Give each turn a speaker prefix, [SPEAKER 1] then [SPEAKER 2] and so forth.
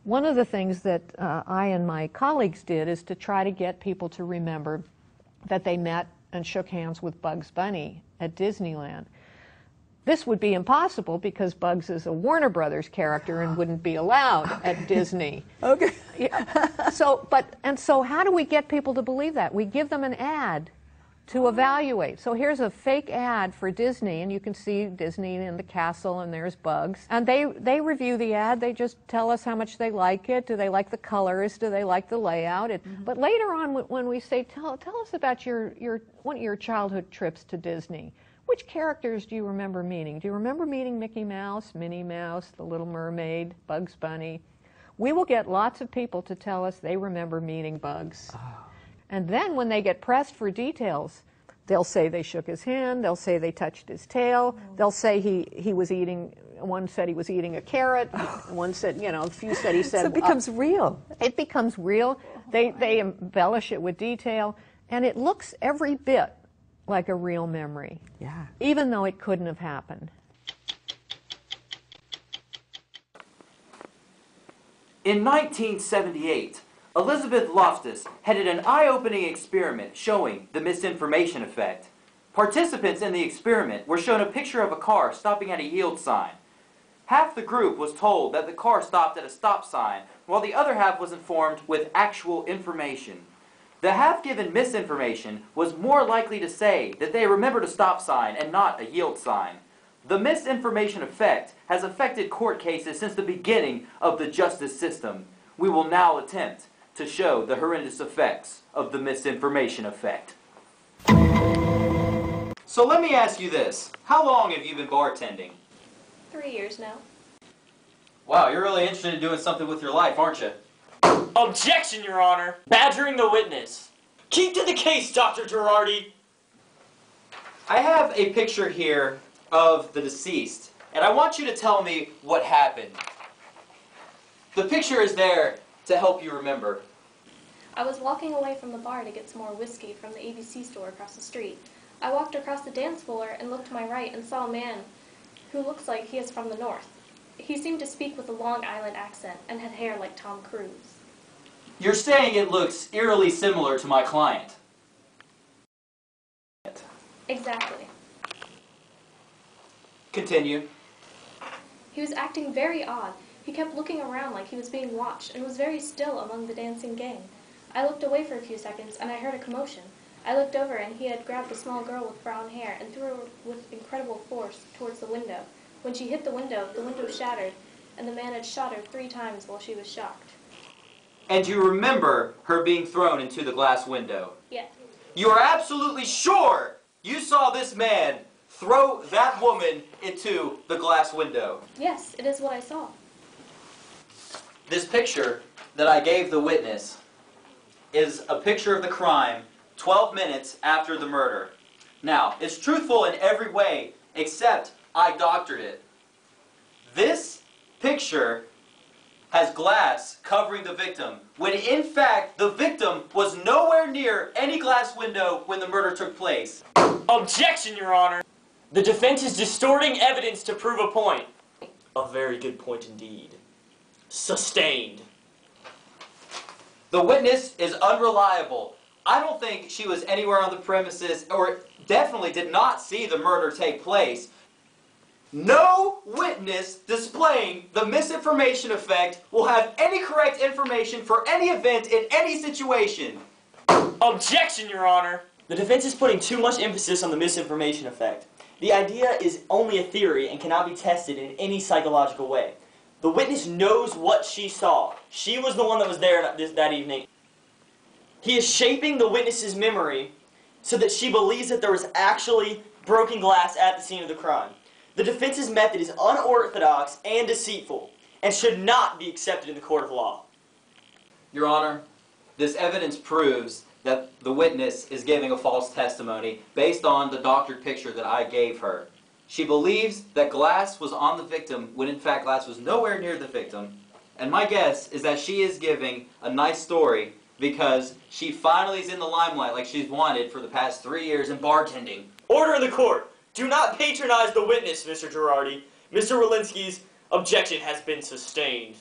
[SPEAKER 1] One of the things that I and my colleagues did is to try to get people to remember that they met and shook hands with Bugs Bunny at Disneyland. This would be impossible because Bugs is a Warner Brothers character and wouldn't be allowed at Disney.
[SPEAKER 2] Okay.
[SPEAKER 1] Yeah. So how do we get people to believe that? We give them an ad to evaluate. So here's a fake ad for Disney, and you can see Disney in the castle, and there's Bugs. And they review the ad. They just tell us how much they like it. Do they like the colors? Do they like the layout? But later on, when we say, tell us about one of your childhood trips to Disney, which characters do you remember meeting? Do you remember meeting Mickey Mouse, Minnie Mouse, the Little Mermaid, Bugs Bunny? We will get lots of people to tell us they remember meeting Bugs. Oh. And then when they get pressed for details, they'll say they shook his hand, they'll say they touched his tail, they'll say he was eating, one said he was eating a carrot, one said, a few said he said...
[SPEAKER 2] So it becomes real.
[SPEAKER 1] It becomes real. They embellish it with detail, and it looks every bit like a real memory,
[SPEAKER 2] yeah,
[SPEAKER 1] even though it couldn't have happened.
[SPEAKER 3] In 1978, Elizabeth Lofus headed an eye-opening experiment showing the misinformation effect. Participants in the experiment were shown a picture of a car stopping at a yield sign. Half the group was told that the car stopped at a stop sign, while the other half was informed with actual information. The half given misinformation was more likely to say that they remembered a stop sign and not a yield sign. The misinformation effect has affected court cases since the beginning of the justice system. We will now attempt to show the horrendous effects of the misinformation effect. So let me ask you this. How long have you been bartending?
[SPEAKER 4] 3 years now.
[SPEAKER 3] Wow, you're really interested in doing something with your life, aren't you?
[SPEAKER 5] Objection, Your Honor! Badgering the witness. Keep to the case, Dr. Girardi.
[SPEAKER 3] I have a picture here of the deceased, and I want you to tell me what happened. The picture is there to help you remember.
[SPEAKER 4] I was walking away from the bar to get some more whiskey from the ABC store across the street. I walked across the dance floor and looked to my right and saw a man who looks like he is from the north. He seemed to speak with a Long Island accent and had hair like Tom Cruise.
[SPEAKER 3] You're saying it looks eerily similar to my client.
[SPEAKER 4] Exactly.
[SPEAKER 3] Continue.
[SPEAKER 4] He was acting very odd. He kept looking around like he was being watched and was very still among the dancing gang. I looked away for a few seconds and I heard a commotion. I looked over and he had grabbed a small girl with brown hair and threw her with incredible force towards the window. When she hit the window shattered, and the man had shot her 3 times while she was shocked.
[SPEAKER 3] And you remember her being thrown into the glass window?
[SPEAKER 4] Yes.
[SPEAKER 3] You are absolutely sure you saw this man throw that woman into the glass window?
[SPEAKER 4] Yes, it is what I saw.
[SPEAKER 3] This picture that I gave the witness is a picture of the crime 12 minutes after the murder. Now, it's truthful in every way except I doctored it. This picture has glass covering the victim, when in fact the victim was nowhere near any glass window when the murder took place.
[SPEAKER 5] Objection, Your Honor! The defense is distorting evidence to prove a point. A very good point indeed. Sustained.
[SPEAKER 3] The witness is unreliable. I don't think she was anywhere on the premises, or definitely did not see the murder take place. No witness displaying the misinformation effect will have any correct information for any event in any situation.
[SPEAKER 5] Objection, Your Honor! The defense is putting too much emphasis on the misinformation effect. The idea is only a theory and cannot be tested in any psychological way. The witness knows what she saw. She was the one that was there that evening. He is shaping the witness's memory so that she believes that there was actually broken glass at the scene of the crime. The defense's method is unorthodox and deceitful and should not be accepted in the court of law.
[SPEAKER 3] Your Honor, this evidence proves that the witness is giving a false testimony based on the doctored picture that I gave her. She believes that glass was on the victim when in fact glass was nowhere near the victim. And my guess is that she is giving a nice story because she finally is in the limelight like she's wanted for the past 3 years in bartending.
[SPEAKER 5] Order in the court! Do not patronize the witness, Mr. Girardi. Mr. Walensky's objection has been sustained.